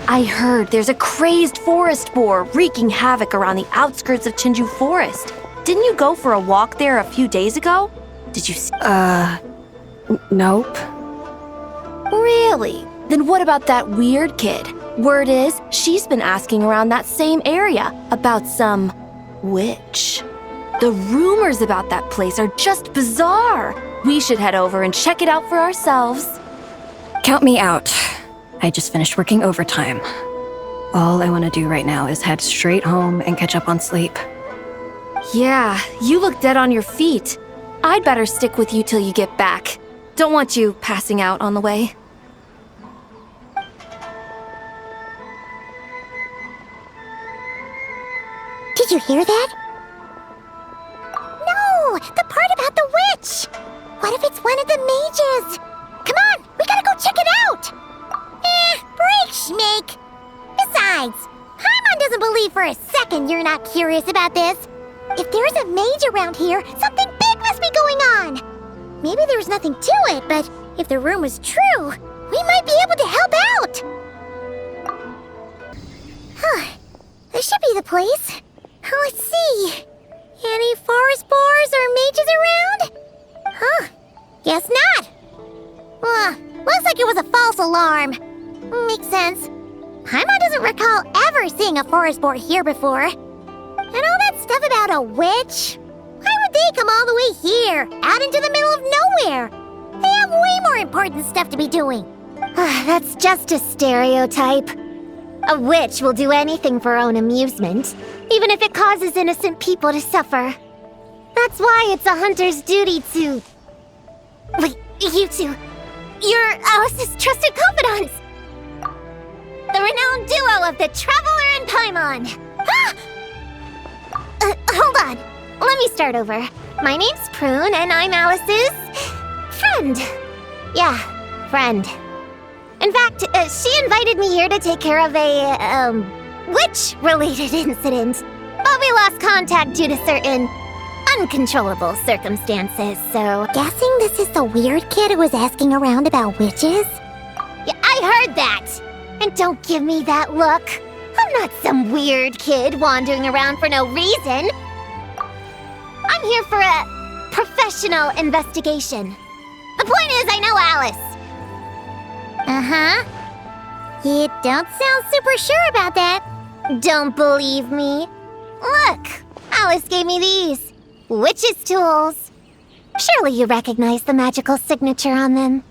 I heard there's a crazed forest boar wreaking havoc around the outskirts of Chinju Forest. Didn't you go for a walk there a few days ago? Did you see— Nope. Really? Then what about that weird kid? Word is, she's been asking around that same area about some witch. The rumors about that place are just bizarre. We should head over and check it out for ourselves. Count me out. I just finished working overtime. All I want to do right now is head straight home and catch up on sleep. Yeah, you look dead on your feet. I'd better stick with you till you get back. Don't want you passing out on the way. Did you hear that? No! The part about the witch! What if it's one of the mages? Come on! We gotta go check it out! Break, Schmake! Besides, Paimon doesn't believe for a second you're not curious about this. If there's a mage around here, something big must be going on! Maybe there's nothing to it, but if the rumor's true, we might be able to help out! This should be the place. Let's see. Any forest boars or mages around? Guess not. Looks like it was a false alarm. Makes sense. Paimon doesn't recall ever seeing a forest boar here before. And all that stuff about a witch? Why would they come all the way here, out into the middle of nowhere? They have way more important stuff to be doing. That's just a stereotype. A witch will do anything for her own amusement, even if it causes innocent people to suffer. That's why it's a hunter's duty to... Wait, you two. You're Alice's trusted confidants. The renowned duo of the Traveler and Paimon. Hold on. Let me start over. My name's Prune, and I'm Alice's... friend. Yeah, friend. In fact, she invited me here to take care of a, witch-related incident. But we lost contact due to certain uncontrollable circumstances, so... Guessing this is the weird kid who was asking around about witches? Yeah, I heard that! And don't give me that look. I'm not some weird kid wandering around for no reason. I'm here for a professional investigation. The point is, I know Alice. You don't sound super sure about that. Don't believe me? Look, Alice gave me these. Witch's tools. Surely you recognize the magical signature on them.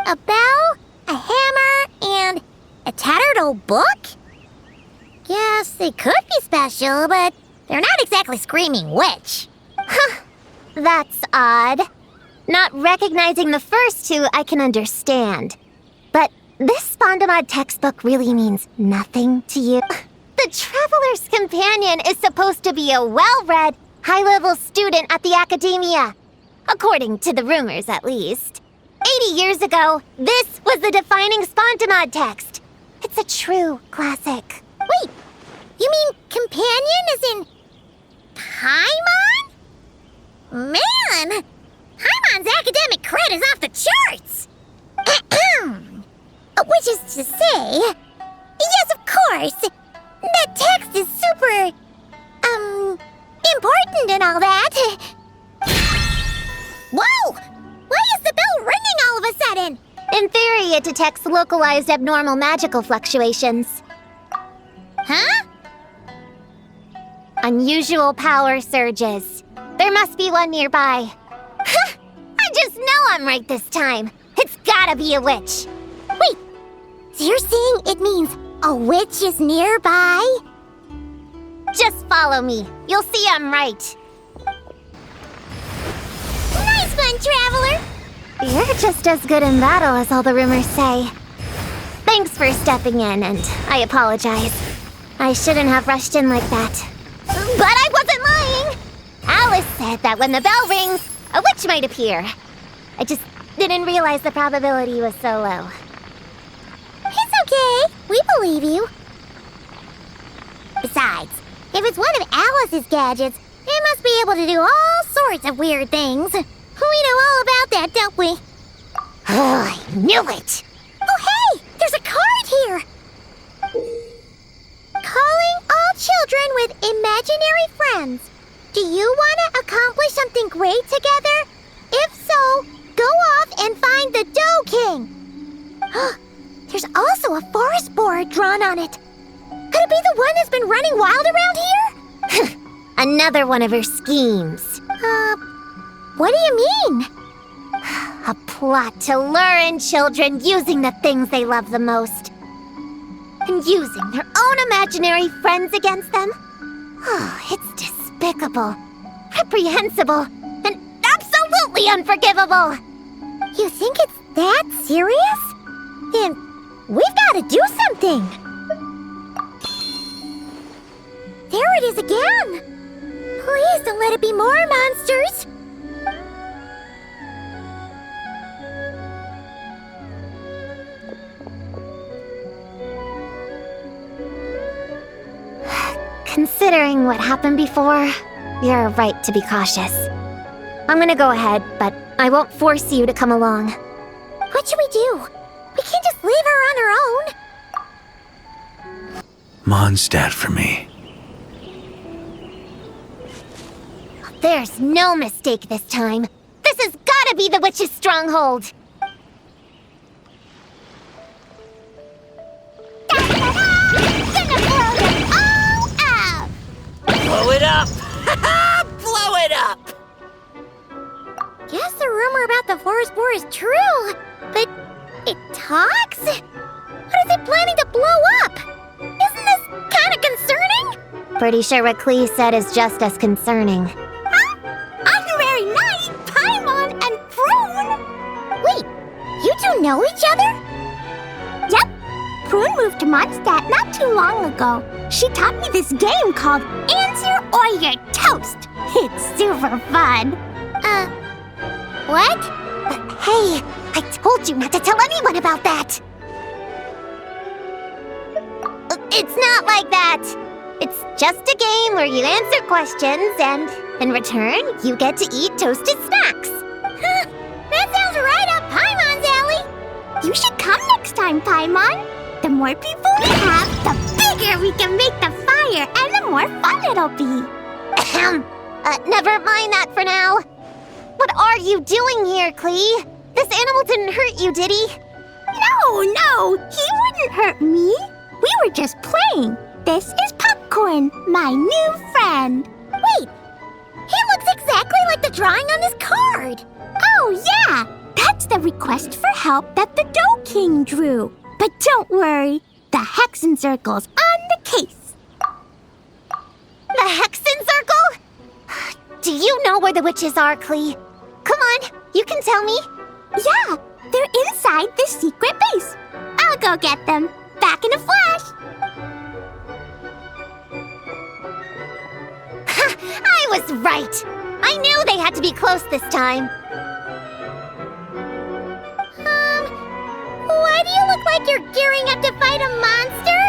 A bell, a hammer, and a tattered old book? Guess they could be special, but they're not exactly screaming witch. Huh, that's odd. Not recognizing the first two I can understand. But this Spondamod textbook really means nothing to you. The Traveler's Companion is supposed to be a well-read, high-level student at the academia. According to the rumors, at least. 80 years ago, this was the defining Spondamod text. It's a true classic. Wait, you mean companion as in... Paimon? Man! Paimon's academic cred is off the charts! Which is to say... Yes, of course! That text is super... important and all that. Whoa! Why is the bell ringing all of a sudden? In theory, it detects localized abnormal magical fluctuations. Huh? Unusual power surges. There must be one nearby. I just know I'm right this time. It's gotta be a witch. Wait, so you're saying it means a witch is nearby? Just follow me. You'll see I'm right. Nice one, Traveler! You're just as good in battle as all the rumors say. Thanks for stepping in, and I apologize. I shouldn't have rushed in like that. But I wasn't lying! Alice said that when the bell rings, a witch might appear. I just didn't realize the probability was so low. It's okay. We believe you. Besides, if it's one of Alice's gadgets, it must be able to do all sorts of weird things. We know all about that, don't we? Oh, I knew it! Oh, hey! There's a card here! Imaginary friends, do you want to accomplish something great together? If so, go off and find the Dough King. There's also a forest boar drawn on it. Could it be the one that's been running wild around here? Another one of her schemes. What do you mean? A plot to lure in children using the things they love the most. And using their own imaginary friends against them? It's despicable, reprehensible, and absolutely unforgivable. You think it's that serious? Then we've got to do something. There it is again. Please don't let it be more monsters. Considering what happened before, you're right to be cautious. I'm gonna go ahead, but I won't force you to come along. What should we do? We can't just leave her on her own. Mondstadt for me. There's no mistake this time. This has gotta be the witch's stronghold. Blow it up! Blow it up! Guess the rumor about the forest boar is true, but it talks? What is it planning to blow up? Isn't this kind of concerning? Pretty sure what Klee said is just as concerning. Huh? On your very night, Paimon and Prune! Wait, you two know each other? Yep. Prune moved to Mondstadt not too long ago. She taught me this game called Answer or You're Toast. It's super fun. What? Hey, I told you not to tell anyone about that. It's not like that. It's just a game where you answer questions and, in return, you get to eat toasted snacks. That sounds right up Paimon's alley. You should come next time, Paimon. The more people we have, the bigger we can make the fire, and the more fun it'll be. Never mind that for now. What are you doing here, Klee? This animal didn't hurt you, did he? No, he wouldn't hurt me. We were just playing. This is Popcorn, my new friend. Wait, he looks exactly like the drawing on this card. Oh, yeah, that's the request for help that the Dough King drew. But don't worry, the Hexen Circle's on the case. The Hexen Circle? Do you know where the witches are, Klee? Come on, you can tell me. Yeah, they're inside the secret base. I'll go get them. Back in a flash. I was right. I knew they had to be close this time. Why do you look like you're gearing up to fight a monster?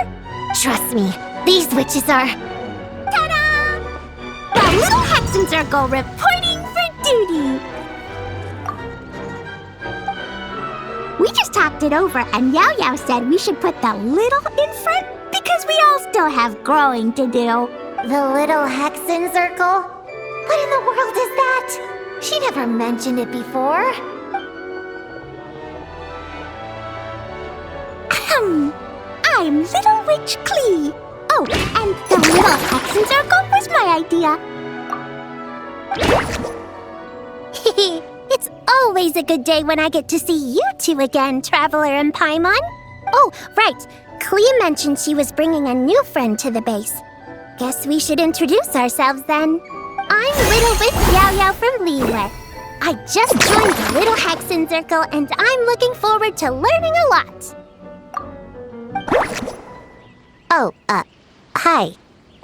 Trust me, these witches are... Ta-da! The Little Hexen Circle reporting for duty. We just talked it over, and Yao Yao said we should put the little in front because we all still have growing to do. The Little Hexen Circle? What in the world is that? She never mentioned it before. I'm Little Witch Klee. Oh, and the Little Hexen Circle was my idea. It's always a good day when I get to see you two again, Traveler and Paimon. Oh, right. Klee mentioned she was bringing a new friend to the base. Guess we should introduce ourselves then. I'm Little Witch Yao Yao from Liyue. I just joined the Little Hexen Circle and I'm looking forward to learning a lot. Oh, hi.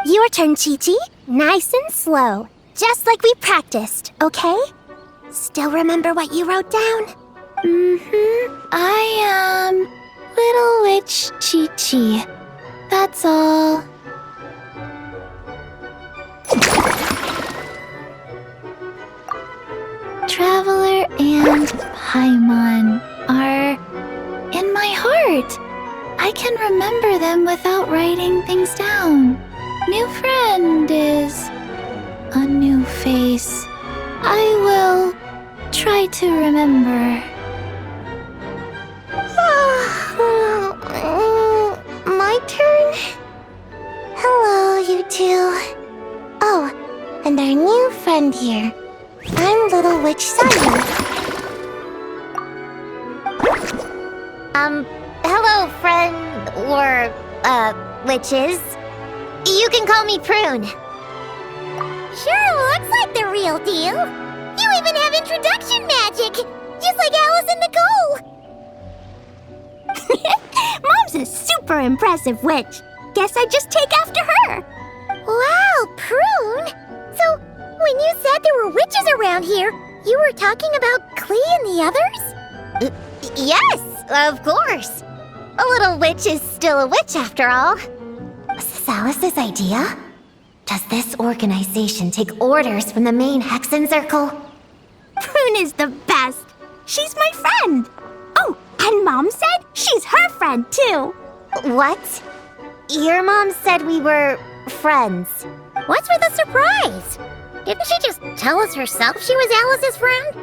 Your turn, Chi-Chi. Nice and slow. Just like we practiced, okay? Still remember what you wrote down? I am Little Witch Chi-Chi. That's all. Traveler and Paimon are in my heart. I can remember them without writing things down. New friend is a new face. I will try to remember. My turn? Hello, you two. Oh, and our new friend here. I'm Little Witch Simon. Hello, friend, or, witches. You can call me Prune. Sure looks like the real deal. You even have introduction magic, just like Alice and Nicole. Mom's a super impressive witch. Guess I just take after her. Wow, Prune. So, when you said there were witches around here, you were talking about Klee and the others? Yes, of course. A little witch is still a witch after all. Was this Alice's idea? Does this organization take orders from the main Hexen Circle? Prune is the best. She's my friend. Oh, and Mom said she's her friend too. What? Your mom said we were friends. What's with the surprise? Didn't she just tell us herself she was Alice's friend?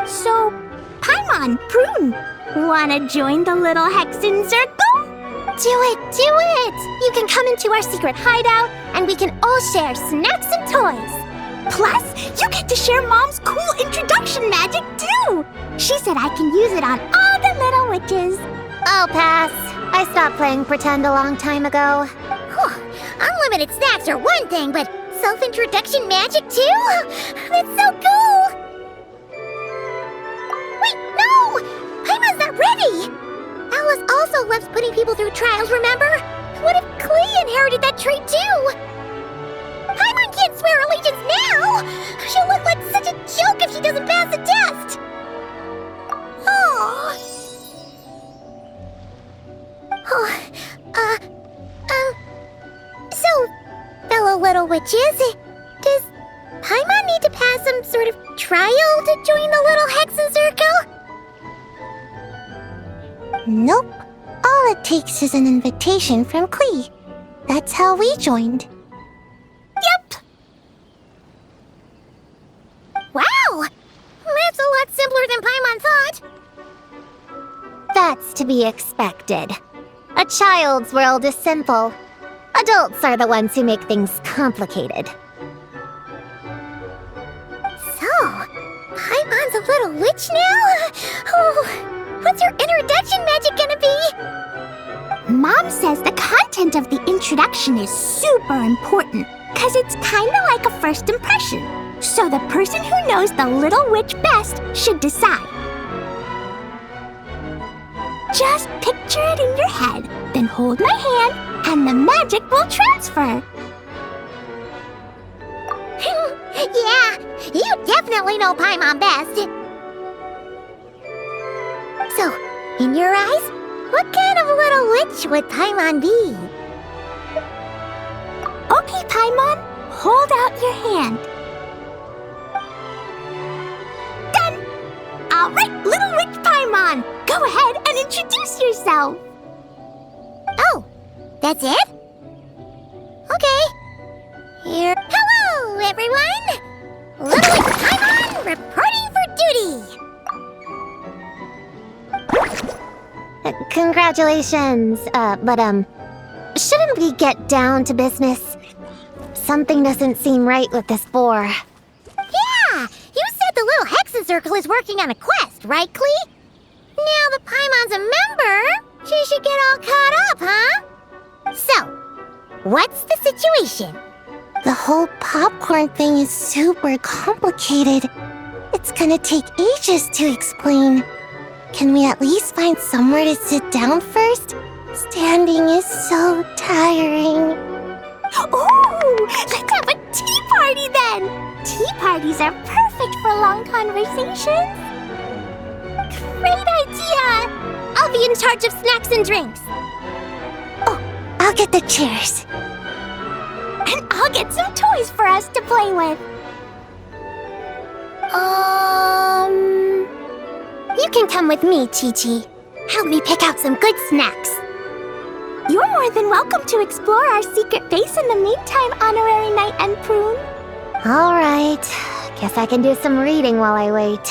So, Paimon, Prune, wanna join the little Hexen Circle? Do it! You can come into our secret hideout, and we can all share snacks and toys. Plus, you get to share Mom's cool introduction magic, too! She said I can use it on all the little witches. I'll pass. I stopped playing pretend a long time ago. Unlimited snacks are one thing, but self-introduction magic, too? That's so cool! Wait, no! Paimon's not ready! Alice also loves putting people through trials, remember? What if Klee inherited that trait, too? Paimon can't swear allegiance now! She'll look like such a joke if she doesn't pass the test! So, fellow little witches, does Paimon need to pass some sort of trial to join the little Hexen Circle? Nope. All it takes is an invitation from Klee. That's how we joined. Yep. Wow! That's a lot simpler than Paimon thought. That's to be expected. A child's world is simple. Adults are the ones who make things complicated. So, Paimon's a little witch now? Oh, what's your introduction magic gonna be? Mom says the content of the introduction is super important, because it's kinda like a first impression. So the person who knows the little witch best should decide. Just picture it in your head, then hold my hand, and the magic will transfer. Yeah, you definitely know Paimon best. So, in your eyes, what kind of little witch would Paimon be? Okay, Paimon, hold out your hand. Done! All right, little witch Paimon, go ahead and introduce yourself. Oh, that's it? Okay. Here. Hello, everyone! Little witch Paimon reporting for duty. Congratulations, but shouldn't we get down to business? Something doesn't seem right with this boar. Yeah! You said the little Hexen Circle is working on a quest, right, Klee? Now that Paimon's a member, she should get all caught up, huh? So, what's the situation? The whole popcorn thing is super complicated. It's gonna take ages to explain. Can we at least find somewhere to sit down first? Standing is so tiring. Ooh, let's have a tea party then! Tea parties are perfect for long conversations. Great idea! I'll be in charge of snacks and drinks. Oh, I'll get the chairs. And I'll get some toys for us to play with. You can come with me, Chi-Chi. Help me pick out some good snacks. You're more than welcome to explore our secret base in the meantime, Honorary Knight and Prune. All right. Guess I can do some reading while I wait.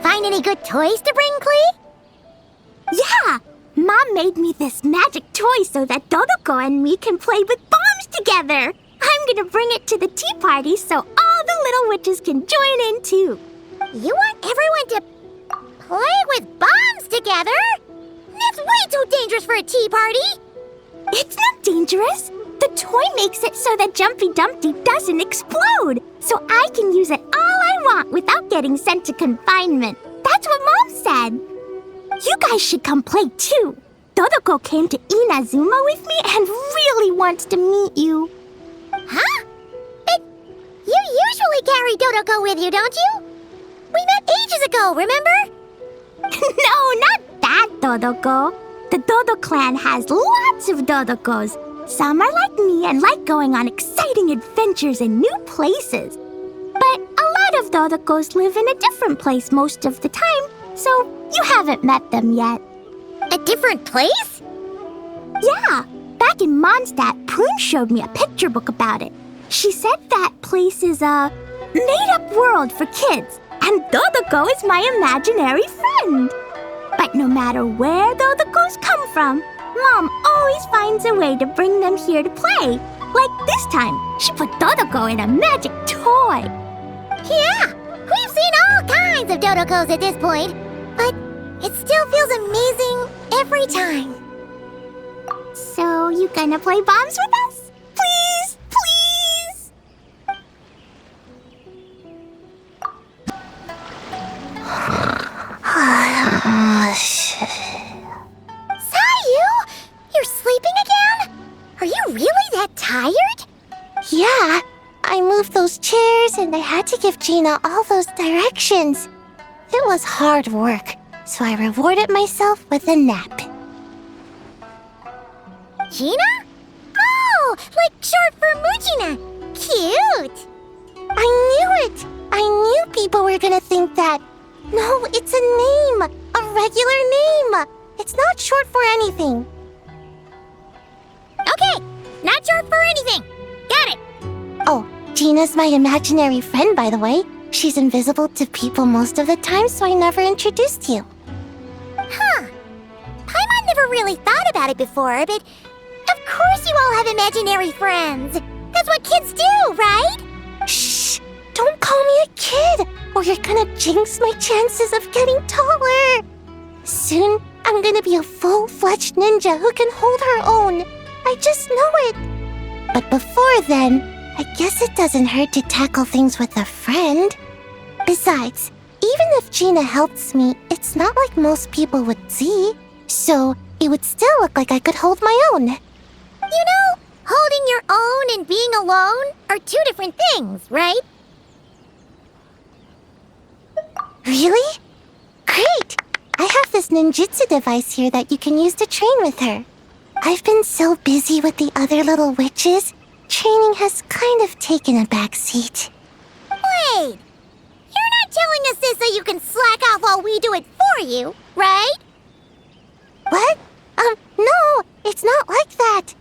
Find any good toys to bring, Klee? Yeah! Mom made me this magic toy so that Dodoko and me can play with bombs together! I'm gonna bring it to the tea party so all the little witches can join in too. You want everyone to play with bombs together? That's way too dangerous for a tea party! It's not dangerous. The toy makes it so that Jumpy Dumpty doesn't explode, so I can use it all I want without getting sent to confinement. That's what Mom said. You guys should come play too. Dodoko came to Inazuma with me and really wants to meet you. Huh? But you usually carry Dodoko with you, don't you? We met ages ago, remember? No, not that Dodoko. The Dodo clan has lots of Dodokos. Some are like me and like going on exciting adventures in new places. But a lot of Dodokos live in a different place most of the time, so you haven't met them yet. A different place? Yeah. Back in Mondstadt, Prune showed me a picture book about it. She said that place is a made-up world for kids, and Dodoko is my imaginary friend. But no matter where Dodokos come from, Mom always finds a way to bring them here to play. Like this time, she put Dodoko in a magic toy. Yeah, we've seen all kinds of Dodokos at this point, but it still feels amazing every time. So, you gonna play bombs with us? Please, please! Sayu! You're sleeping again? Are you really that tired? Yeah, I moved those chairs and I had to give Gina all those directions. It was hard work, so I rewarded myself with a nap. Gina? Oh, like short for Mujina. Cute! I knew it! I knew people were gonna think that. No, it's a name! A regular name! It's not short for anything. Okay, not short for anything. Got it! Oh, Gina's my imaginary friend, by the way. She's invisible to people most of the time, so I never introduced you. Huh. Paimon never really thought about it before, but of course you all have imaginary friends. That's what kids do, right? Shh! Don't call me a kid, or you're gonna jinx my chances of getting taller. Soon, I'm gonna be a full-fledged ninja who can hold her own. I just know it. But before then, I guess it doesn't hurt to tackle things with a friend. Besides, even if Gina helps me, it's not like most people would see. So, it would still look like I could hold my own. You know, holding your own and being alone are two different things, right? Really? Great! I have this ninjutsu device here that you can use to train with her. I've been so busy with the other little witches, training has kind of taken a backseat. Wait! You're not telling us this so you can slack off while we do it for you, right? What? No, it's not like that.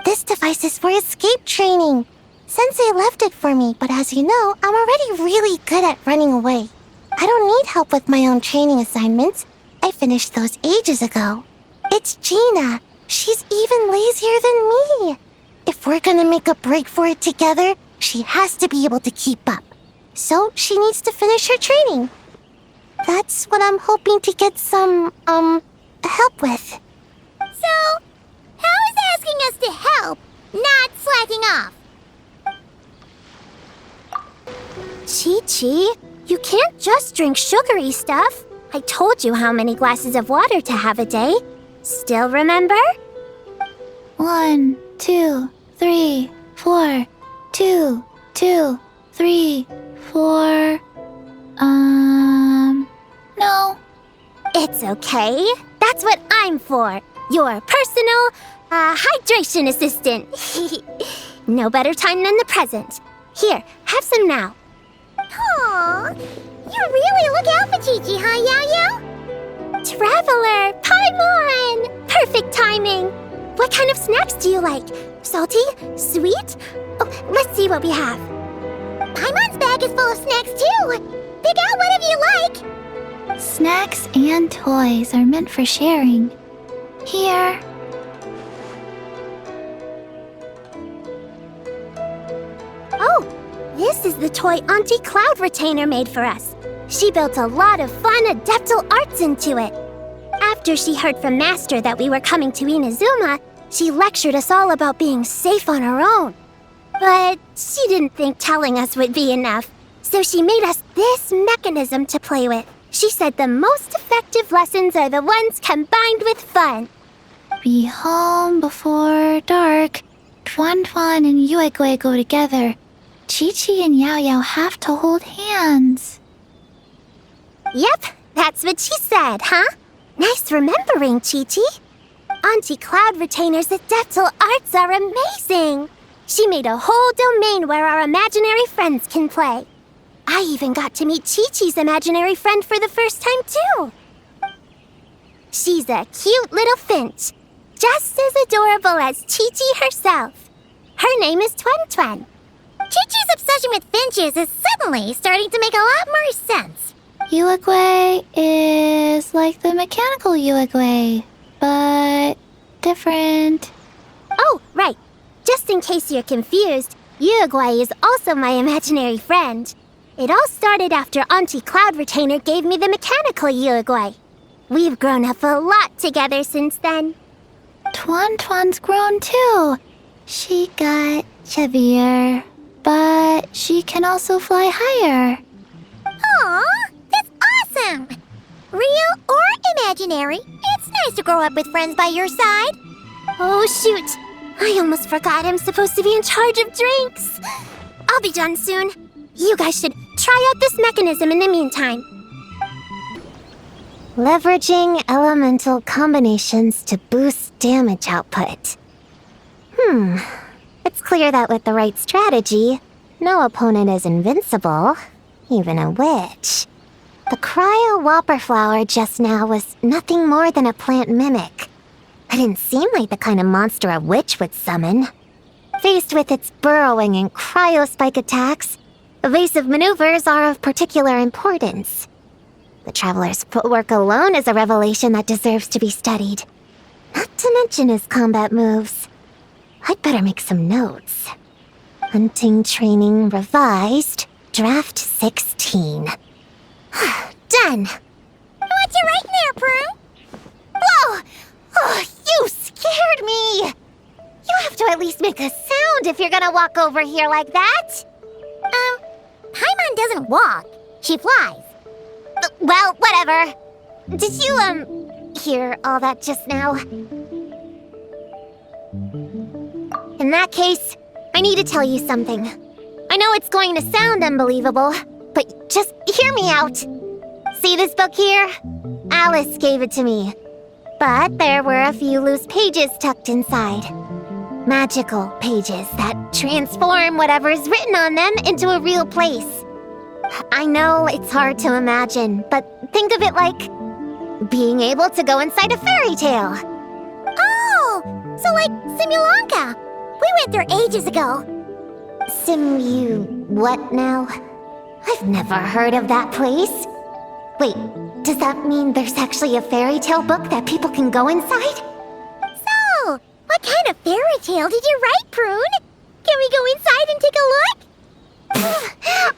This device is for escape training. Sensei left it for me, but as you know, I'm already really good at running away. I don't need help with my own training assignments. I finished those ages ago. It's Gina. She's even lazier than me. If we're gonna make a break for it together, she has to be able to keep up. So she needs to finish her training. That's what I'm hoping to get some, help with. So, how is asking us to help not slacking off? Chi-Chi, you can't just drink sugary stuff. I told you how many glasses of water to have a day. Still remember? 1, 2, 3, 4. 2, 2, 3, 4. No. It's okay. That's what I'm for. Your personal, hydration assistant. No better time than the present. Here, have some now. Aw, you really look out for Chi-Chi, huh, Yao-Yao? Traveler, Paimon! Perfect timing. What kind of snacks do you like? Salty? Sweet? Oh, let's see what we have. Paimon's bag is full of snacks, too. Pick out whatever you like. Snacks and toys are meant for sharing. Here. Oh, this is the toy Auntie Cloud Retainer made for us. She built a lot of fun adeptal arts into it. After she heard from Master that we were coming to Inazuma, she lectured us all about being safe on her own. But she didn't think telling us would be enough, so she made us this mechanism to play with. She said the most effective lessons are the ones combined with fun. Be home before dark. Tuan Tuan and Yuegui go together. Chi-Chi and Yao Yao have to hold hands. Yep, that's what she said, huh? Nice remembering, Chi-Chi. Auntie Cloud Retainer's adeptal arts are amazing. She made a whole domain where our imaginary friends can play. I even got to meet Chi-Chi's imaginary friend for the first time, too. She's a cute little finch, just as adorable as Chi-Chi herself. Her name is Tuan Tuan. Chi-Chi's obsession with finches is suddenly starting to make a lot more sense. Yuegui is like the mechanical Yuegui, but different. Oh, right. Just in case you're confused, Yuegui is also my imaginary friend. It all started after Auntie Cloud Retainer gave me the mechanical Yuegui. We've grown up a lot together since then. Tuan Tuan's grown too. She got chubbier, but she can also fly higher. Aw, that's awesome! Real or imaginary, it's nice to grow up with friends by your side. Oh, shoot. I almost forgot I'm supposed to be in charge of drinks. I'll be done soon. You guys should try out this mechanism in the meantime. Leveraging elemental combinations to boost damage output. It's clear that with the right strategy, no opponent is invincible, even a witch. The cryo whopper flower just now was nothing more than a plant mimic. It didn't seem like the kind of monster a witch would summon. Faced with its burrowing and cryo-spike attacks, evasive maneuvers are of particular importance. The Traveler's footwork alone is a revelation that deserves to be studied. Not to mention his combat moves. I'd better make some notes. Hunting training revised, draft 16. Done! What's you writing there, Prue? Whoa! Oh, you scared me! You have to at least make a sound if you're gonna walk over here like that. Paimon doesn't walk. She flies. Well, whatever. Did you, hear all that just now? In that case, I need to tell you something. I know it's going to sound unbelievable, but just hear me out. See this book here? Alice gave it to me. But there were a few loose pages tucked inside. Magical pages that transform whatever's written on them into a real place. I know it's hard to imagine, but think of it like being able to go inside a fairy tale. Oh, so like Simulanka. We went there ages ago. What now? I've never heard of that place. Wait, does that mean there's actually a fairy tale book that people can go inside? So, what kind of fairy tale did you write, Prune? Can we go inside and take a look?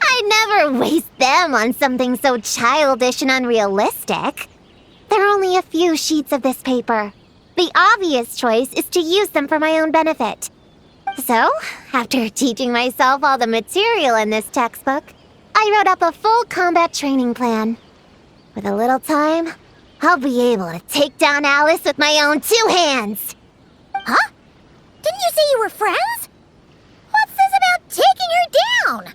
I never waste them on something so childish and unrealistic. There are only a few sheets of this paper. The obvious choice is to use them for my own benefit. So, after teaching myself all the material in this textbook, I wrote up a full combat training plan. With a little time, I'll be able to take down Alice with my own 2 hands. Huh? Didn't you say you were friends? What's this about taking her down?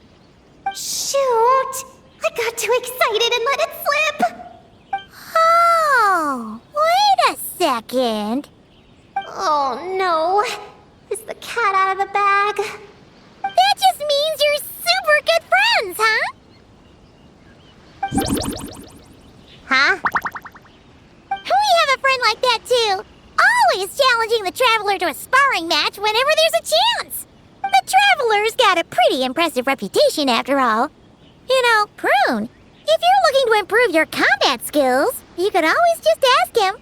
Shoot! I got too excited and let it slip! Oh, wait a second. Oh no. Is the cat out of the bag? That just means you're super good friends, huh? Huh? We have a friend like that too. Always challenging the Traveler to a sparring match whenever there's a chance. The Traveler's got a pretty impressive reputation after all. You know, Prune, if you're looking to improve your combat skills, you could always just ask him.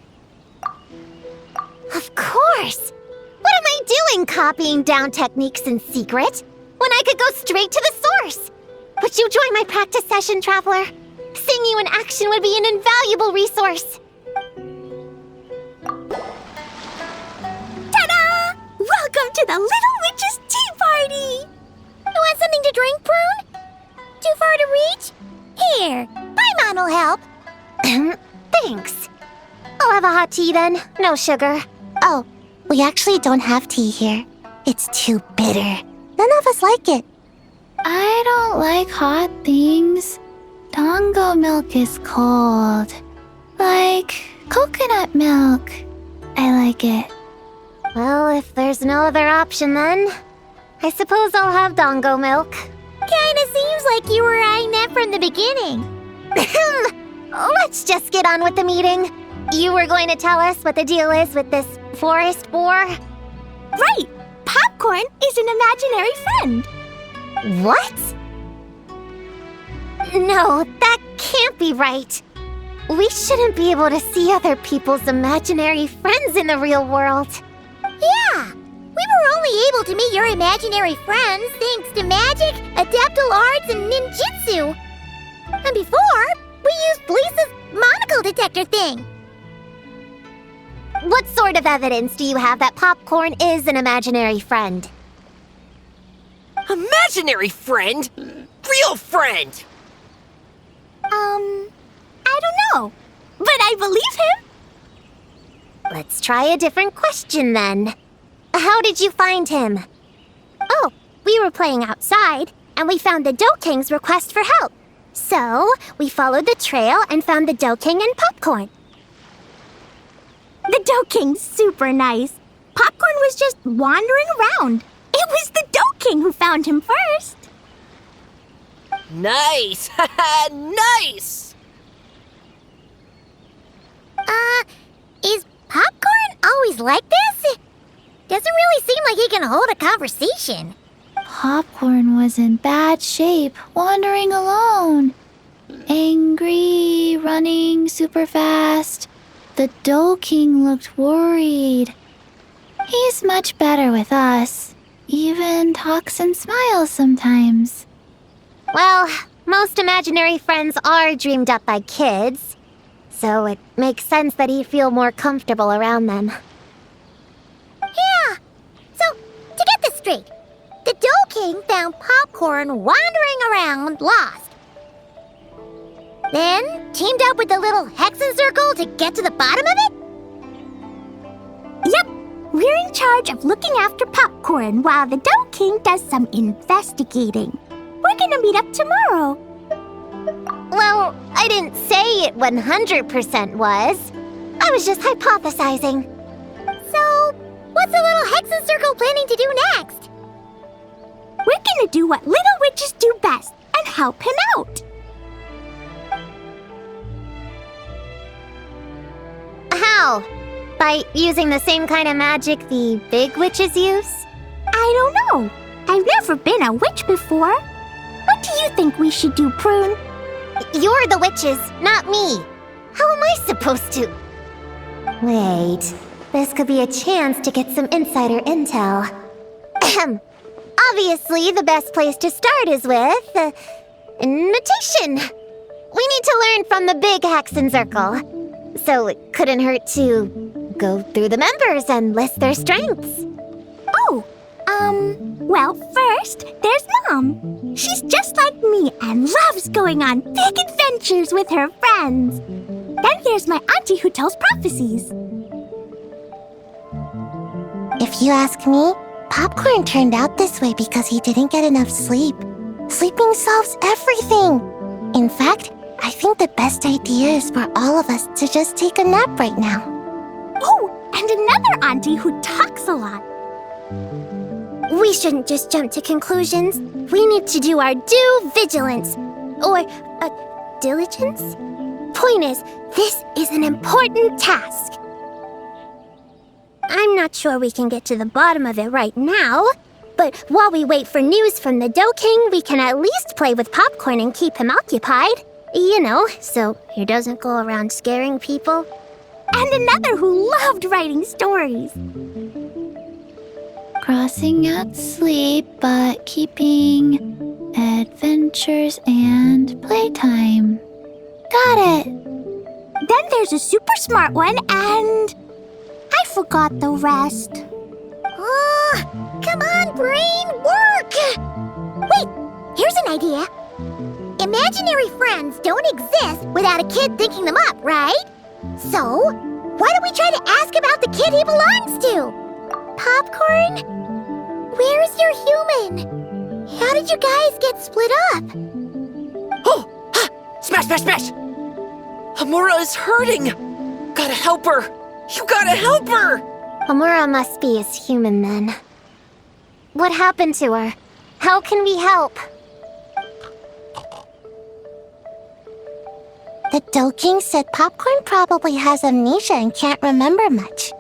Of course. What am I doing copying down techniques in secret when I could go straight to the source? Would you join my practice session, Traveler? Seeing you in action would be an invaluable resource. Ta-da! Welcome to the Little Witch's Tea Party! You want something to drink, Prune? Too far to reach? Here, Paimon will help. Thanks. I'll have a hot tea then. No sugar. Oh, we actually don't have tea here. It's too bitter. None of us like it. I don't like hot things. Dango milk is cold. Like coconut milk. I like it. Well, if there's no other option then, I suppose I'll have Dango milk. Kinda seems like you were eyeing that from the beginning. Let's just get on with the meeting. You were going to tell us what the deal is with this forest boar? Right! Popcorn is an imaginary friend. What? No, that can't be right. We shouldn't be able to see other people's imaginary friends in the real world. Yeah, we were only able to meet your imaginary friends thanks to magic, adaptal arts, and ninjutsu. And before, we used Lisa's monocle detector thing. What sort of evidence do you have that Popcorn is an imaginary friend? Imaginary friend? Real friend! I don't know, but I believe him. Let's try a different question then. How did you find him? Oh, we were playing outside, and we found the Dough King's request for help. So, we followed the trail and found the Dough King and Popcorn. The Dough King's super nice. Popcorn was just wandering around. It was the Dough King who found him first. Nice! Haha, nice! Is Popcorn always like this? Doesn't really seem like he can hold a conversation. Popcorn was in bad shape, wandering alone. Angry, running super fast. The Dough King looked worried. He's much better with us. Even talks and smiles sometimes. Well, most imaginary friends are dreamed up by kids, so it makes sense that he'd feel more comfortable around them. Yeah, so to get this straight, the Dough King found Popcorn wandering around lost. Then teamed up with the little Hexen Circle to get to the bottom of it? Yep, we're in charge of looking after Popcorn while the Dough King does some investigating. We're gonna meet up tomorrow. Well, I didn't say it 100% was. I was just hypothesizing. So, what's the little Hexen Circle planning to do next? We're gonna do what little witches do best and help him out. How? By using the same kind of magic the big witches use? I don't know. I've never been a witch before. What do you think we should do, Prune? You're the witches, not me. How am I supposed to? Wait, this could be a chance to get some insider intel. Obviously, the best place to start is with notation. We need to learn from the big Hexen Circle. So it couldn't hurt to go through the members and list their strengths. Oh, well, first, there's Mom. She's just like me and loves going on big adventures with her friends. Then there's my auntie who tells prophecies. If you ask me, Popcorn turned out this way because he didn't get enough sleep. Sleeping solves everything. In fact, I think the best idea is for all of us to just take a nap right now. Oh, and another auntie who talks a lot. We shouldn't just jump to conclusions. We need to do our due vigilance. Or, diligence? Point is, this is an important task. I'm not sure we can get to the bottom of it right now, but while we wait for news from the Dough King, we can at least play with Popcorn and keep him occupied. You know, so he doesn't go around scaring people. And another who loved writing stories. Crossing out sleep, but keeping adventures and playtime. Got it. Then there's a super smart one, and I forgot the rest. Oh, come on, brain, work! Wait, here's an idea. Imaginary friends don't exist without a kid thinking them up, right? So, why don't we try to ask about the kid he belongs to? Popcorn? Where's your human? How did you guys get split up? Oh! Ha! Smash, smash, smash! Hamura is hurting! Gotta help her! You gotta help her! Amura must be his human then. What happened to her? How can we help? The Dough King said Popcorn probably has amnesia and can't remember much.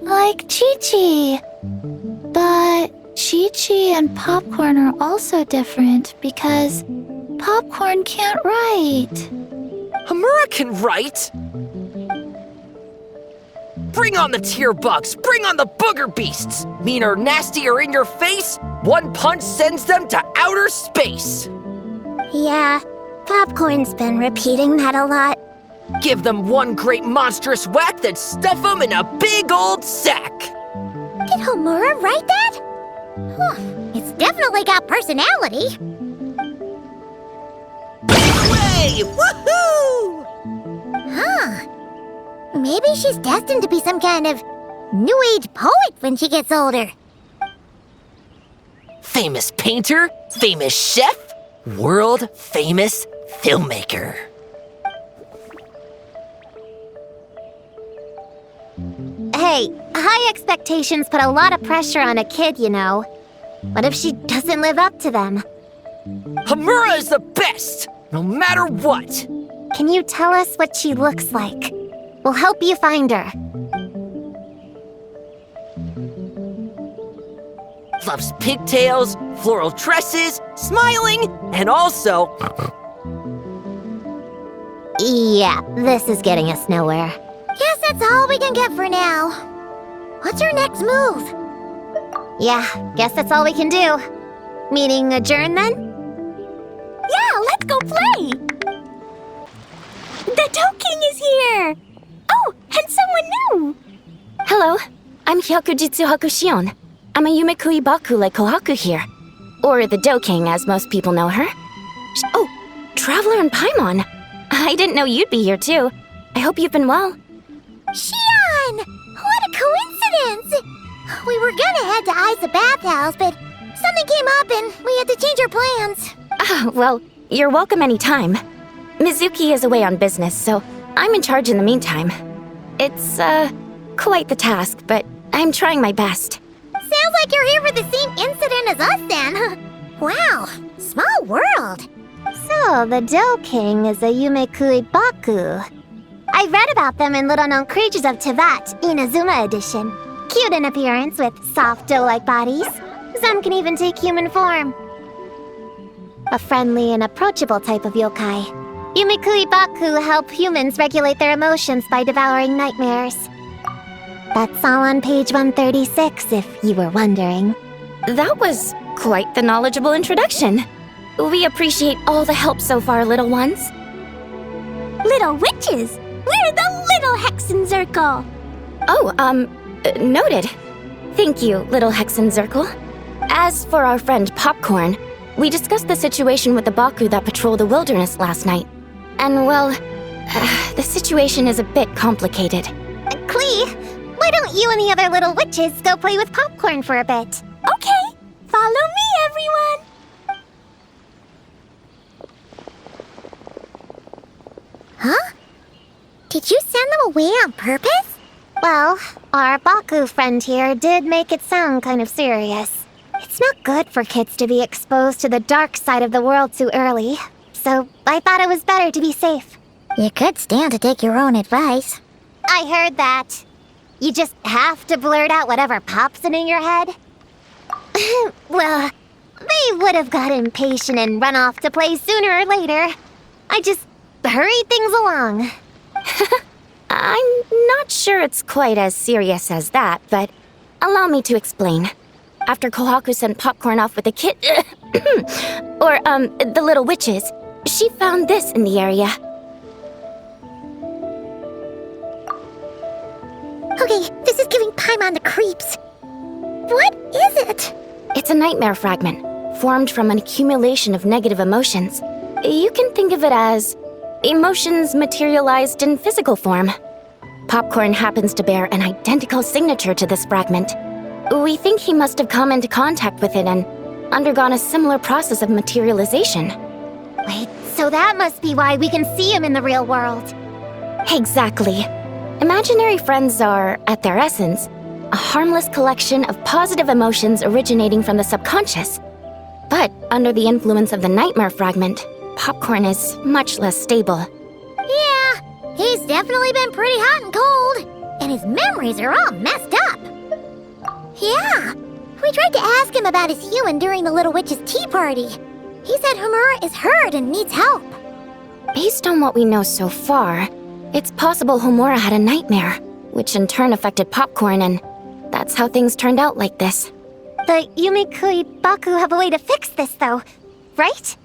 Like Chi-Chi. But Chi-Chi and Popcorn are also different because Popcorn can't write. Hamura can write! Bring on the tear bugs! Bring on the booger beasts! Mean or nasty or in your face, one punch sends them to outer space! Yeah, Popcorn's been repeating that a lot. Give them one great monstrous whack, then stuff them in a big old sack! Did Homura write that? It's definitely got personality. Way! Woohoo! Huh. Maybe she's destined to be some kind of new age poet when she gets older. Famous painter, famous chef, world famous filmmaker. Hey, high expectations put a lot of pressure on a kid, you know. What if she doesn't live up to them? Hamura is the best, no matter what. Can you tell us what she looks like? We'll help you find her. Loves pigtails, floral tresses, smiling, and also... Yeah, this is getting us nowhere. Guess that's all we can get for now. What's our next move? Yeah, guess that's all we can do. Meeting adjourn then? Yeah, let's go play! The Dough King is here! Oh, and someone new! Hello, I'm Hyakujitsu Hakushion. I'm a Yumekui Bakule Kohaku here. Or the Dough King, as most people know her. Oh, Traveler and Paimon. I didn't know you'd be here too. I hope you've been well. Shion! What a coincidence! We were gonna head to Aisa Bathhouse, but something came up and we had to change our plans. Well, you're welcome anytime. Mizuki is away on business, so I'm in charge in the meantime. It's, quite the task, but I'm trying my best. Sounds like you're here for the same incident as us then. Wow, small world. So, the Dough King is a Yumekui Baku. I read about them in Little Known Creatures of Tevat, Inazuma edition. Cute in appearance with soft dough-like bodies. Some can even take human form. A friendly and approachable type of yokai. Yumekui Baku help humans regulate their emotions by devouring nightmares. That's all on page 136, if you were wondering. That was quite the knowledgeable introduction. We appreciate all the help so far, little ones. Little witches! We're the Little Hexenzirkel! Oh, noted. Thank you, little Hexenzirkel. As for our friend Popcorn, we discussed the situation with the Baku that patrol the wilderness last night. And, well, the situation is a bit complicated. Klee, why don't you and the other little witches go play with Popcorn for a bit? Okay, follow me, everyone! Huh? Did you send them away on purpose? Well, our Baku friend here did make it sound kind of serious. It's not good for kids to be exposed to the dark side of the world too early, so I thought it was better to be safe. You could stand to take your own advice. I heard that. You just have to blurt out whatever pops in your head. Well, they would have got impatient and run off to play sooner or later. I just hurried things along. I'm not sure it's quite as serious as that, but allow me to explain. After Kohaku sent Popcorn off with the kid, the little witches, she found this in the area. Okay, this is giving Paimon the creeps. What is it? It's a nightmare fragment, formed from an accumulation of negative emotions. You can think of it as emotions materialized in physical form. Popcorn happens to bear an identical signature to this fragment. We think he must have come into contact with it and undergone a similar process of materialization. Wait, so that must be why we can see him in the real world. Exactly. Imaginary friends are, at their essence, a harmless collection of positive emotions originating from the subconscious. But under the influence of the nightmare fragment, Popcorn is much less stable. Yeah, he's definitely been pretty hot and cold, and his memories are all messed up. Yeah, we tried to ask him about his human during the Little Witch's tea party. He said Homura is hurt and needs help. Based on what we know so far, it's possible Homura had a nightmare, which in turn affected Popcorn, and that's how things turned out like this. The Yumikui Baku have a way to fix this, though, right?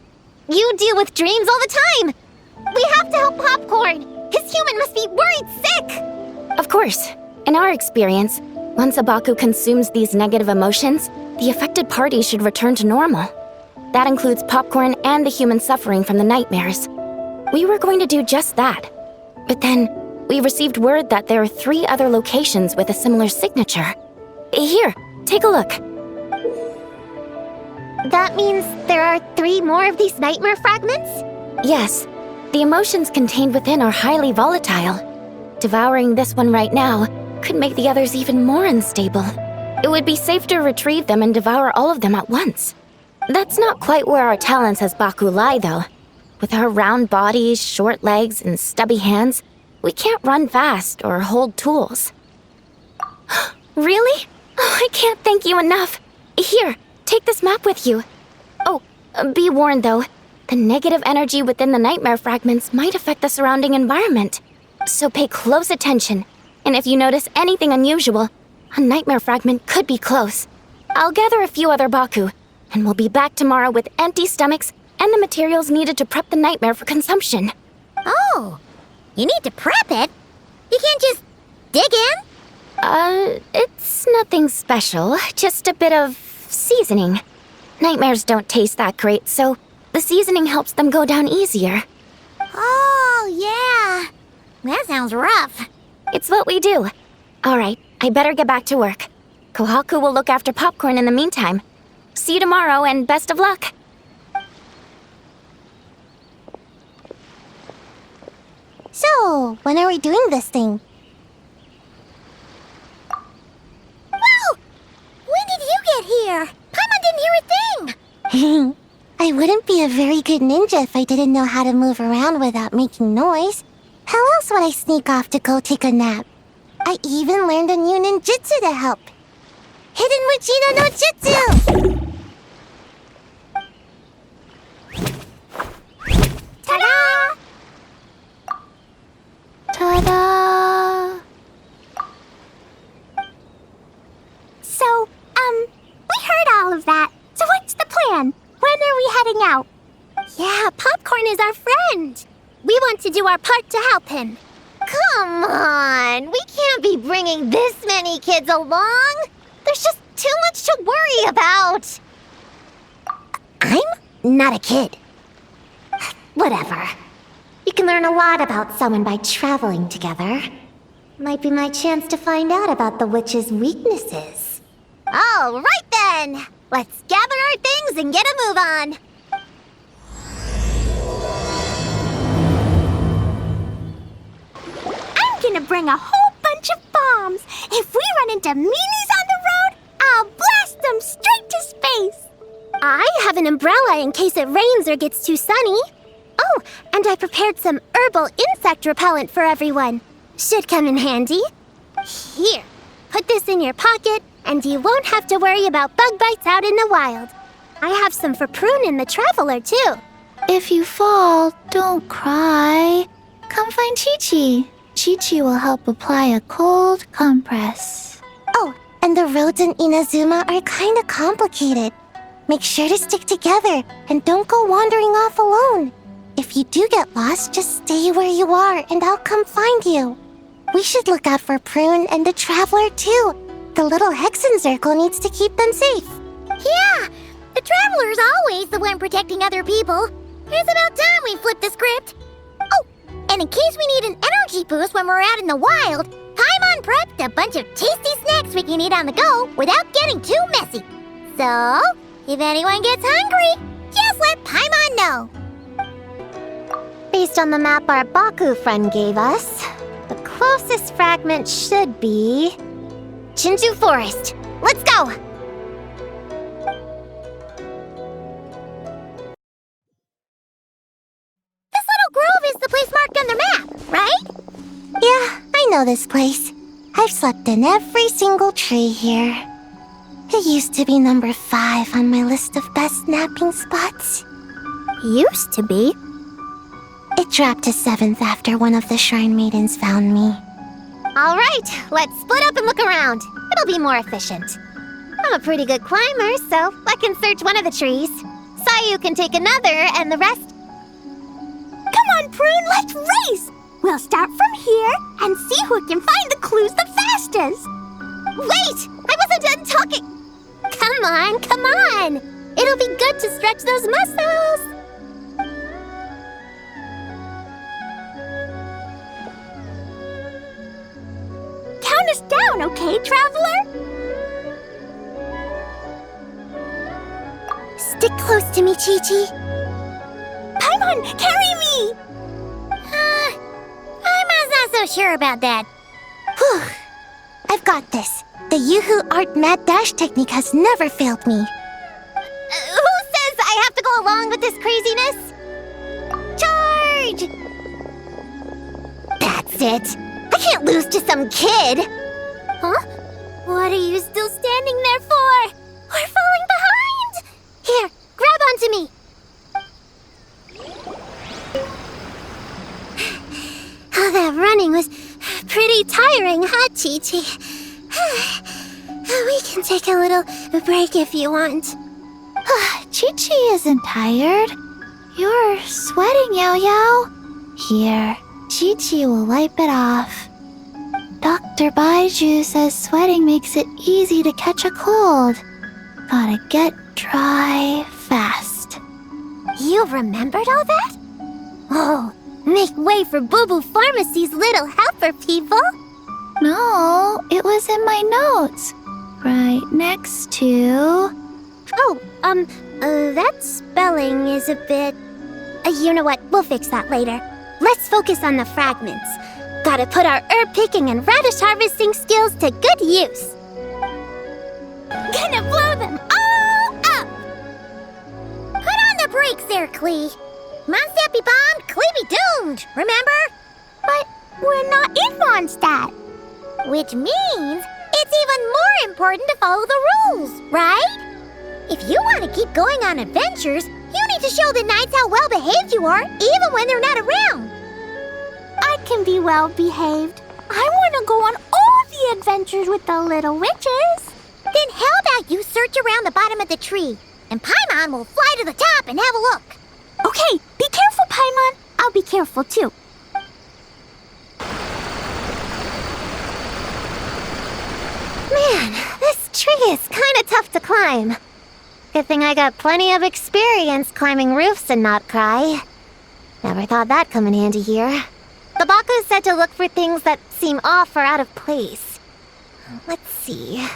You deal with dreams all the time! We have to help Popcorn! His human must be worried sick! Of course. In our experience, once a Baku consumes these negative emotions, the affected party should return to normal. That includes Popcorn and the human suffering from the nightmares. We were going to do just that. But then, we received word that there are 3 other locations with a similar signature. Here, take a look. That means there are 3 more of these nightmare fragments? Yes, the emotions contained within are highly volatile. Devouring this one right now could make the others even more unstable. It would be safe to retrieve them and devour all of them at once. That's not quite where our talents as Baku lie, though. With our round bodies, short legs, and stubby hands, we can't run fast or hold tools. Really? Oh, I can't thank you enough. Here, take this map with you. Oh, be warned though, the negative energy within the nightmare fragments might affect the surrounding environment. So pay close attention, and if you notice anything unusual, a nightmare fragment could be close. I'll gather a few other Baku, and we'll be back tomorrow with empty stomachs and the materials needed to prep the nightmare for consumption. Oh, you need to prep it? You can't just dig in? It's nothing special, just a bit of seasoning. Nightmares don't taste that great, so the seasoning helps them go down easier. Oh, yeah. That sounds rough. It's what we do. All right, I better get back to work. Kohaku will look after Popcorn in the meantime. See you tomorrow, and best of luck. So, when are we doing this thing? Whoa! When did you get here? Paimon didn't hear a thing! I wouldn't be a very good ninja if I didn't know how to move around without making noise. How else would I sneak off to go take a nap? I even learned a new ninjutsu to help. Hidden Mujino no Jutsu! Ta-da! Ta-da! So, we heard all of that. So what's the plan? When are we heading out? Yeah, Popcorn is our friend. We want to do our part to help him. Come on, we can't be bringing this many kids along. There's just too much to worry about. I'm not a kid. Whatever. You can learn a lot about someone by traveling together. Might be my chance to find out about the witch's weaknesses. All right then! Let's gather our things and get a move on! gonna bring a whole bunch of bombs. If we run into meanies on the road, I'll blast them straight to space. I have an umbrella in case it rains or gets too sunny. Oh, and I prepared some herbal insect repellent for everyone. Should come in handy. Here, put this in your pocket, and you won't have to worry about bug bites out in the wild. I have some for Prune in the Traveler, too. If you fall, don't cry. Come find Chi-Chi. Chi-Chi will help apply a cold compress. Oh, and the roads in Inazuma are kinda complicated. Make sure to stick together, and don't go wandering off alone. If you do get lost, just stay where you are, and I'll come find you. We should look out for Prune and the Traveler, too. The little Hexen Circle needs to keep them safe. Yeah, the Traveler's always the one protecting other people. It's about time we flip the script. Oh, and in case we need an energy boost when we're out in the wild, Paimon prepped a bunch of tasty snacks we can eat on the go without getting too messy. So, if anyone gets hungry, just let Paimon know. Based on the map our Baku friend gave us, the closest fragment should be Chinju Forest. Let's go! This little grove is the place marked on the map, right? Yeah, I know this place. I've slept in every single tree here. It used to be number 5 on my list of best napping spots. Used to be? It dropped to 7th after one of the Shrine Maidens found me. Alright, let's split up and look around. It'll be more efficient. I'm a pretty good climber, so I can search one of the trees. Sayu can take another, and the rest... Come on, Prune, let's race! We'll start from here and see who can find the clues the fastest. Wait! I wasn't done talking! Come on, come on! It'll be good to stretch those muscles! Count us down, okay, Traveler? Stick close to me, Chi-Chi. Paimon, carry me! Paimon's not so sure about that. Whew. I've got this. The Yoo-Hoo Art Mad Dash technique has never failed me. Who says I have to go along with this craziness? Charge! That's it. I can't lose to some kid. Huh? What are you still standing there for? We're falling behind! Here, grab onto me. Oh, that running was pretty tiring, huh, Chi-Chi? We can take a little break if you want. Chi-Chi isn't tired. You're sweating, Yao-Yao. Here, Chi-Chi will wipe it off. Dr. Baiju says sweating makes it easy to catch a cold. Gotta get dry fast. You remembered all that? Oh, make way for Boo Boo Pharmacy's little helper, people. No, it was in my notes. Right next to... Oh, that spelling is a bit... you know what? We'll fix that later. Let's focus on the fragments. Gotta put our herb picking and radish harvesting skills to good use. Gonna blow them all up! Put on the brakes there, Klee. Mondstadt be bombed, Klee be doomed, remember? But we're not in Mondstadt. Which means it's even more important to follow the rules, right? If you want to keep going on adventures, you need to show the knights how well-behaved you are, even when they're not around. I can be well-behaved. I want to go on all the adventures with the little witches. Then how about you search around the bottom of the tree, and Paimon will fly to the top and have a look. Okay, be careful, Paimon. I'll be careful, too. Man, this tree is kind of tough to climb. Good thing I got plenty of experience climbing roofs and not cry. Never thought that'd come in handy here. The Baku said to look for things that seem off or out of place. Let's see.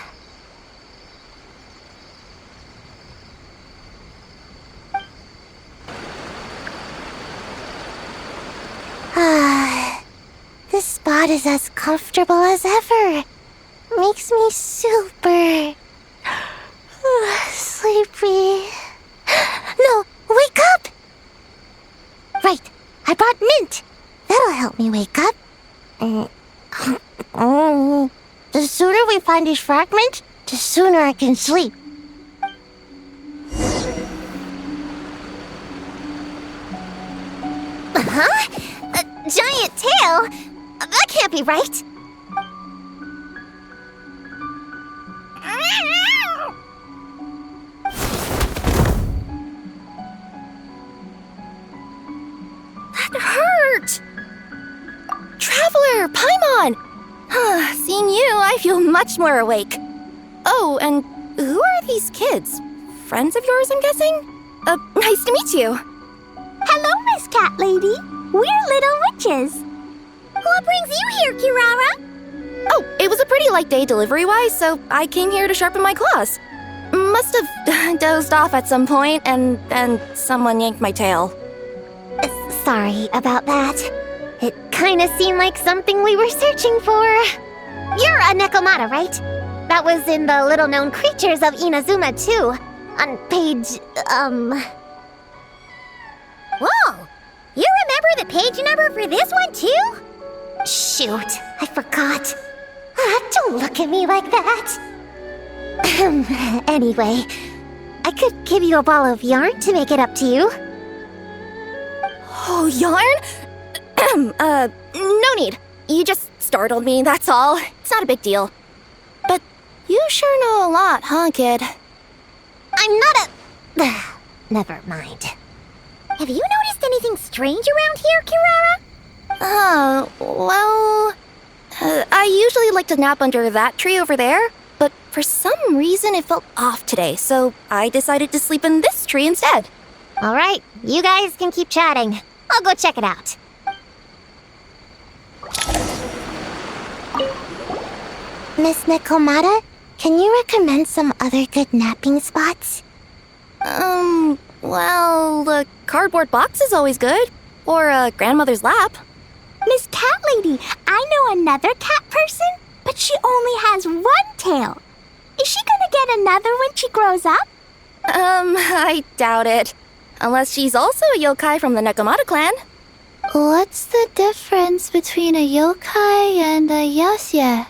This spot is as comfortable as ever. Makes me super sleepy. No, wake up! Right, I brought mint. That'll help me wake up. The sooner we find these fragments, the sooner I can sleep. Huh? A giant tail? That can't be right. That hurt! Traveler, Paimon! Seeing you, I feel much more awake. Oh, and who are these kids? Friends of yours, I'm guessing? Nice to meet you. Hello, Miss Cat Lady. We're little witches. What brings you here, Kirara? Oh, it was a pretty light day delivery-wise, so I came here to sharpen my claws. Must have dozed off at some point, and then someone yanked my tail. Sorry about that. It kinda seemed like something we were searching for. You're a Nekomata, right? That was in the little-known creatures of Inazuma, too. On page, Whoa! You remember the page number for this one, too? Shoot, I forgot. Don't look at me like that. Anyway, I could give you a ball of yarn to make it up to you. Oh, yarn? No need. You just startled me, that's all. It's not a big deal. But you sure know a lot, huh, kid? I'm not a... Never mind. Have you noticed anything strange around here, Kirara? Well... I usually like to nap under that tree over there, but for some reason it felt off today, so I decided to sleep in this tree instead. All right, you guys can keep chatting. I'll go check it out. Miss Nekomata, can you recommend some other good napping spots? Well, the cardboard box is always good. Or a grandmother's lap. Miss Cat Lady, I know another cat person, but she only has one tail. Is she gonna get another when she grows up? I doubt it. Unless she's also a yokai from the Nekomata clan. What's the difference between a yokai and a yaoxie?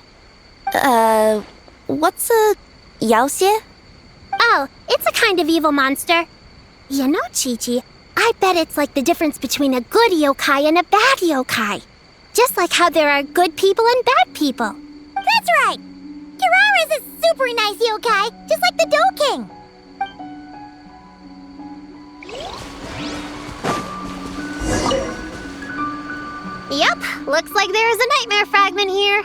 What's a yaoxie? Oh, it's a kind of evil monster. You know, Chi-Chi, I bet it's like the difference between a good yokai and a bad yokai. Just like how there are good people and bad people. That's right! Kirara's a super nice yokai, just like the Dough King. Yep, looks like there is a nightmare fragment here.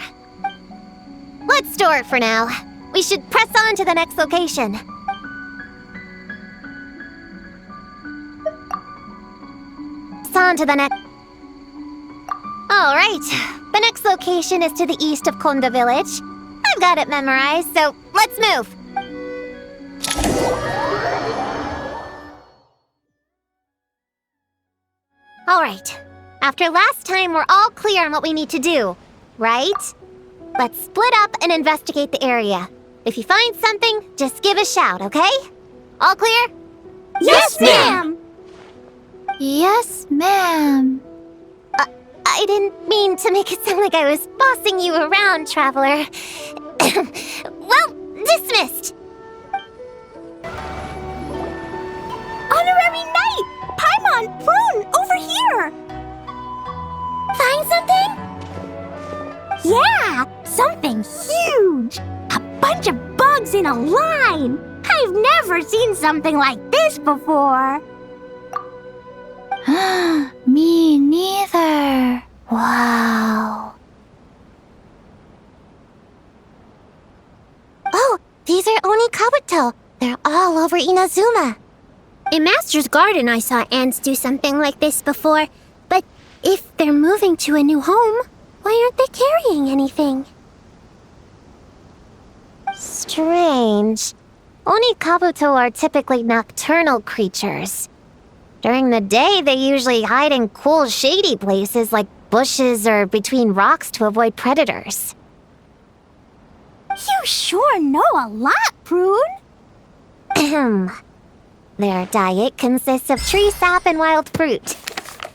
Let's store it for now. We should press on to the next location. On to the next. All right, the next location is to the east of Konda Village. I've got it memorized, so let's move. All right, after last time, we're all clear on what we need to do, right? Let's split up and investigate the area. If you find something, just give a shout, okay? All clear? Yes, ma'am! Yes, ma'am. I didn't mean to make it sound like I was bossing you around, Traveler. Well, dismissed. Honorary Knight! Paimon, Prune, over here! Find something? Yeah, something huge! A bunch of bugs in a line! I've never seen something like this before! Me neither. Wow. Oh, these are Oni Kabuto. They're all over Inazuma. In Master's Garden, I saw ants do something like this before. But if they're moving to a new home, why aren't they carrying anything? Strange. Oni Kabuto are typically nocturnal creatures. During the day, they usually hide in cool, shady places like bushes or between rocks to avoid predators. You sure know a lot, Prune. Ahem. Their diet consists of tree sap and wild fruit.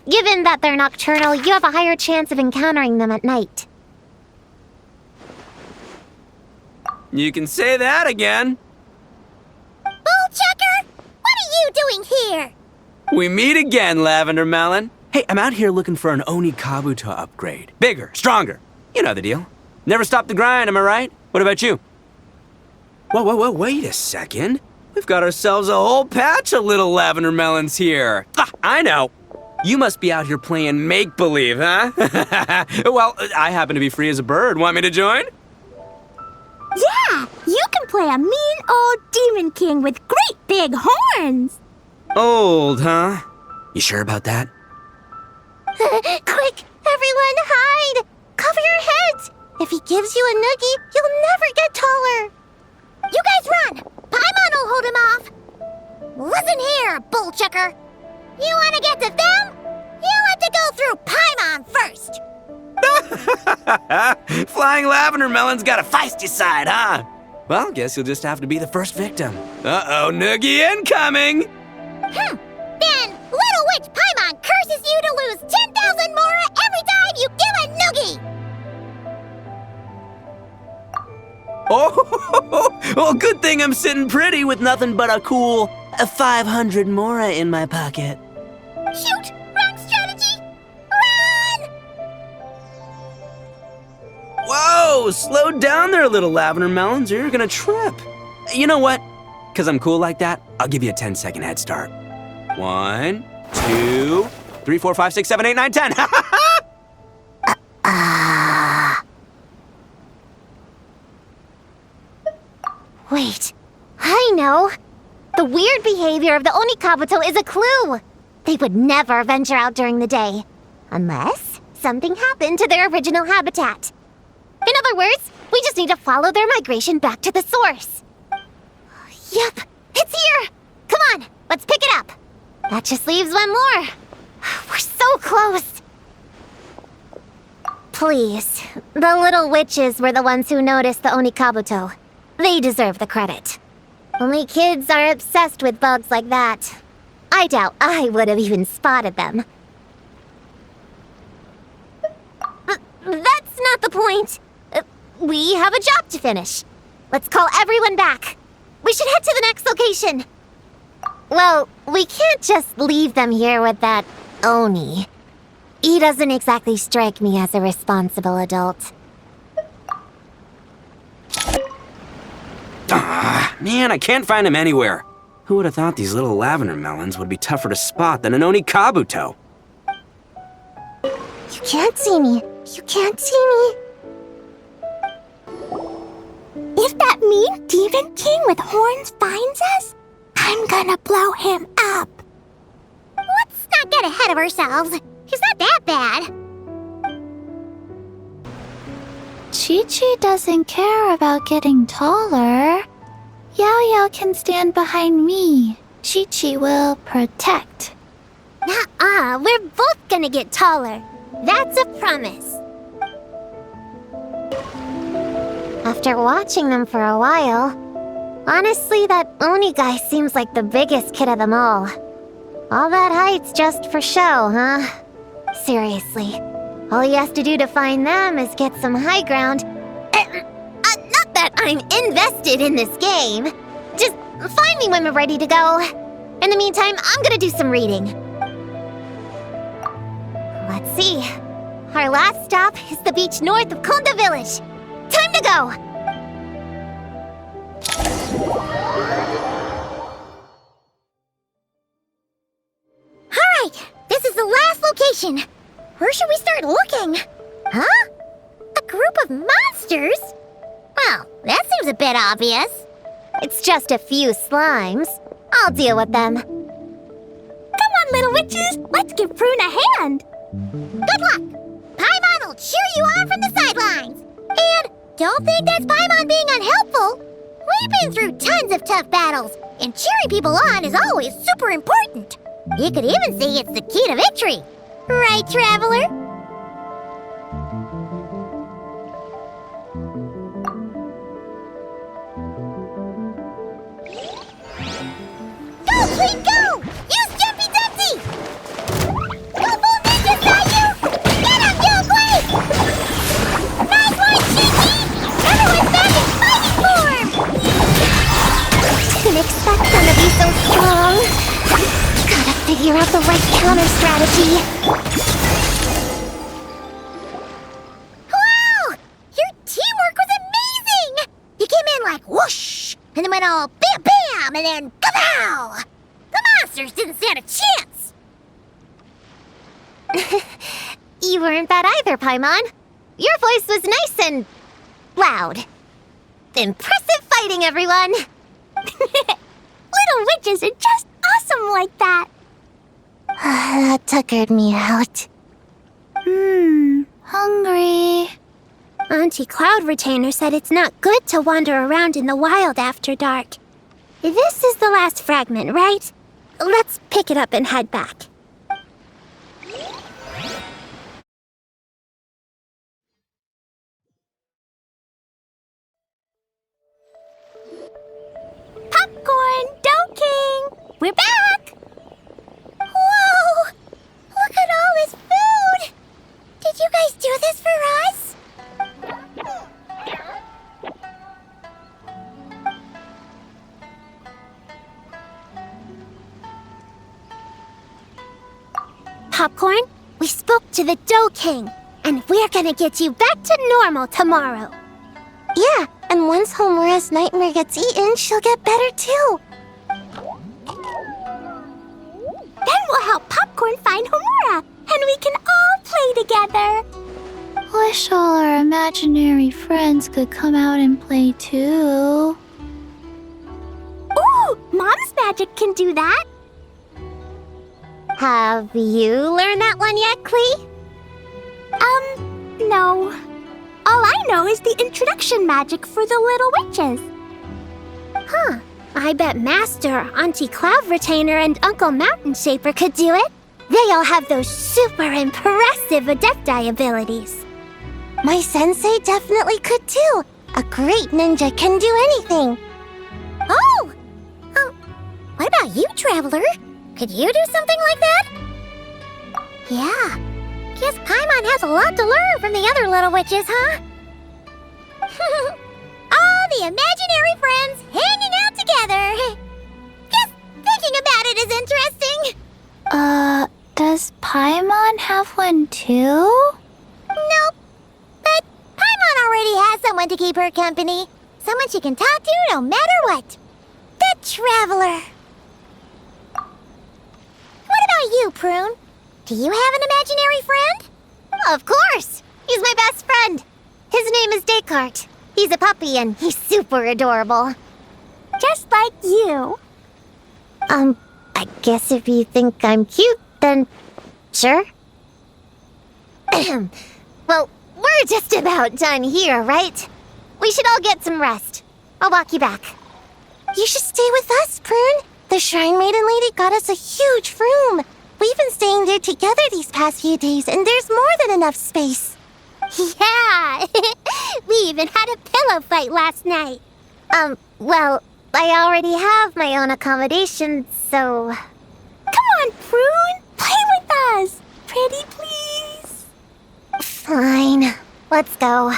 Given that they're nocturnal, you have a higher chance of encountering them at night. You can say that again. Bullchecker! What are you doing here? We meet again, Lavender Melon. Hey, I'm out here looking for an Oni Kabuto upgrade. Bigger, stronger. You know the deal. Never stop the grind, am I right? What about you? Whoa, wait a second. We've got ourselves a whole patch of little Lavender Melons here. I know. You must be out here playing make-believe, huh? Well, I happen to be free as a bird. Want me to join? Yeah, you can play a mean old demon king with great big horns. Old, huh? You sure about that? Quick, everyone hide! Cover your heads! If he gives you a noogie, you'll never get taller. You guys run! Paimon will hold him off! Listen here, bullchecker! You want to get to them? You have to go through Paimon first! Flying Lavender Melon's got a feisty side, huh? Well, guess you'll just have to be the first victim. Uh-oh, noogie incoming! Then, Little Witch Paimon curses you to lose 10,000 Mora every time you give a noogie! Oh, well, good thing I'm sitting pretty with nothing but a cool 500 Mora in my pocket. Shoot! Wrong strategy! Run! Whoa, slow down there, little Lavender Melons, or you're gonna trip. You know what? Because I'm cool like that, I'll give you a 10-second head start. 1, 2, 3, 4, 5, 6, 7, 8, 9, 10. Wait, I know. The weird behavior of the Oni Kabuto is a clue. They would never venture out during the day, unless something happened to their original habitat. In other words, we just need to follow their migration back to the source. Yep, it's here! Come on, let's pick it up. That just leaves one more. We're so close. Please, the little witches were the ones who noticed the Oni Kabuto. They deserve the credit. Only kids are obsessed with bugs like that. I doubt I would have even spotted them. That's not the point. We have a job to finish. Let's call everyone back. We should head to the next location. Well, we can't just leave them here with that Oni. He doesn't exactly strike me as a responsible adult. Man, I can't find him anywhere. Who would have thought these little Lavender Melons would be tougher to spot than an Oni Kabuto? You can't see me. You can't see me. If that mean demon king with horns finds us, I'm gonna blow him up. Let's not get ahead of ourselves. He's not that bad. Chi-Chi doesn't care about getting taller. Yao can stand behind me. Chi-Chi will protect. Nuh-uh, we're both gonna get taller. That's a promise. After watching them for a while, honestly, that Oni guy seems like the biggest kid of them all. All that height's just for show, huh? Seriously, all he has to do to find them is get some high ground. Not that I'm invested in this game. Just find me when we're ready to go. In the meantime, I'm gonna do some reading. Let's see. Our last stop is the beach north of Konda Village. Time to go! Alright, this is the last location. Where should we start looking? Huh? A group of monsters? Well, that seems a bit obvious. It's just a few slimes. I'll deal with them. Come on, little witches. Let's give Prune a hand. Good luck! Paimon will cheer you on from the sidelines. And don't think that's Paimon being unhelpful. We've been through tons of tough battles, and cheering people on is always super important. You could even say it's the key to victory. Right, Traveler? figure out the right counter strategy. Wow! Your teamwork was amazing! You came in like whoosh, and then went all bam bam, and then kapow! The monsters didn't stand a chance! You weren't bad either, Paimon. Your voice was nice and loud. Impressive fighting, everyone! Little witches are just awesome like that. That tuckered me out. Hungry. Auntie Cloud Retainer said it's not good to wander around in the wild after dark. This is the last fragment, right? Let's pick it up and head back. Popcorn, Dough King. We're back. Whoa! Look at all this food! Did you guys do this for us? Popcorn, we spoke to the Dough King, and we're gonna get you back to normal tomorrow. Yeah, and once Homura's nightmare gets eaten, she'll get better too. Then we'll help Popcorn find Homura, and we can all play together. Wish all our imaginary friends could come out and play too. Ooh, Mom's magic can do that. Have you learned that one yet, Klee? No. All I know is the introduction magic for the little witches. Huh. I bet Master, Auntie Cloud Retainer, and Uncle Mountain Shaper could do it. They all have those super impressive Adepti abilities. My sensei definitely could too. A great ninja can do anything. Oh! What about you, Traveler? Could you do something like that? Yeah. Guess Paimon has a lot to learn from the other little witches, huh? All the imaginary friends hanging out together. Just thinking about it is interesting. Does Paimon have one too? Nope. But Paimon already has someone to keep her company. Someone she can talk to no matter what. The Traveler. What about you, Prune? Do you have an imaginary friend? Of course. He's my best friend. His name is Descartes. He's a puppy and he's super adorable. Just like you. I guess if you think I'm cute, then sure. Well, we're just about done here, right? We should all get some rest. I'll walk you back. You should stay with us, Prune. The Shrine Maiden Lady got us a huge room. We've been staying there together these past few days, and there's more than enough space. Yeah. We even had a pillow fight last night. Well, I already have my own accommodation, so... Come on, Prune. Play with us. Pretty please. Fine. Let's go.